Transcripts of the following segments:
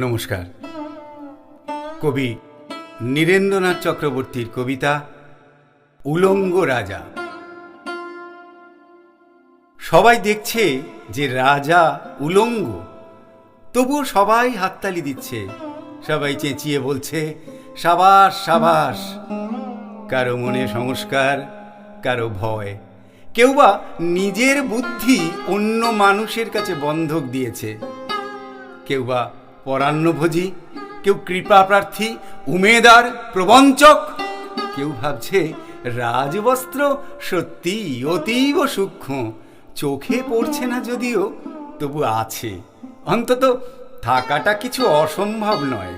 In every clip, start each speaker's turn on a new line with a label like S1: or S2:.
S1: নমস্কার। কবি নীরেন্দ্রনাথ চক্রবর্তীর কবিতা উলঙ্গ রাজা। সবাই দেখছে যে রাজা উলঙ্গ, তবুও সবাই হাততালি দিচ্ছে, সবাই চেঁচিয়ে বলছে সাবাস সাবাস। কারো মনে সংস্কার, কারো ভয়, কেউ বা নিজের বুদ্ধি অন্য মানুষের কাছে বন্ধক দিয়েছে, কেউ বা পরান্নভোজী, কেউ কৃপা প্রার্থী, উমেদার, প্রবঞ্চক, কেউ ভাবছে রাজবস্ত্র সত্যি অতীব সূক্ষ্ম, চোখে পড়ছে না যদিও তবু আছে, অন্তত থাকাটা কিছু অসম্ভব নয়।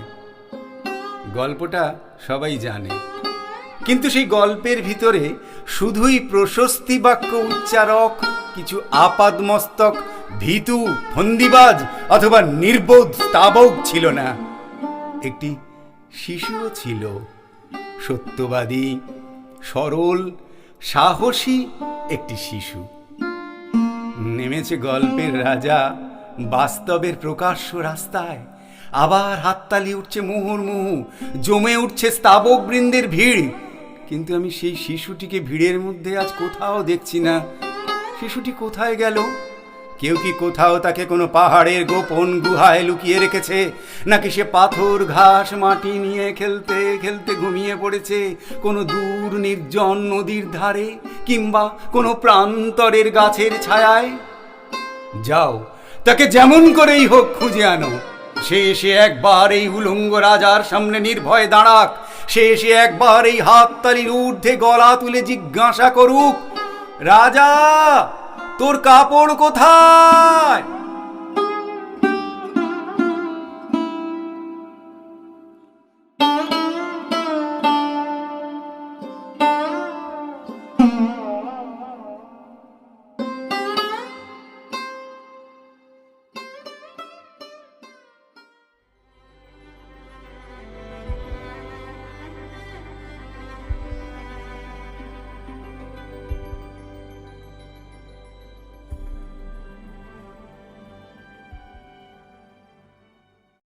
S1: গল্পটা সবাই জানে, কিন্তু সেই গল্পের ভিতরে শুধুই প্রশস্তি বাক্য উচ্চারক কিছু আপাদমস্তক ভীতু ফন্দিবাজ অথবা নির্বোধ স্তাবক ছিল না, একটি শিশুও ছিল, সত্যবাদী, সরল, সাহসী একটি শিশু। নেমেছে গল্পের রাজা বাস্তবের প্রকাশ্য রাস্তায়, আবার হাততালি উঠছে মুহুর্মুহু, জমে উঠছে স্তাবক বৃন্দের ভিড়, কিন্তু আমি সেই শিশুটিকে ভিড়ের মধ্যে আজ কোথাও দেখছি না। শিশুটি কোথায় গেল? কেউ কি কোথাও তাকে কোনো পাহাড়ের গোপন গুহায় লুকিয়ে রেখেছে, নাকি সে পাথর ঘাস মাটি নিয়ে খেলতে খেলতে ঘুমিয়ে পড়েছে কোনো দূর নির্জন নদীর ধারে, কিংবা কোনো প্রান্তরের গাছের ছায়ায়? যাও, তাকে যেমন করেই হোক খুঁজে আনো। সে এসে একবার এই উলঙ্গ রাজার সামনে নির্ভয়ে দাঁড়াক, সে এসে একবার এই হাততালির ঊর্ধ্বে গলা তুলে জিজ্ঞাসা করুক, রাজা তোর কাপড় কোথায়?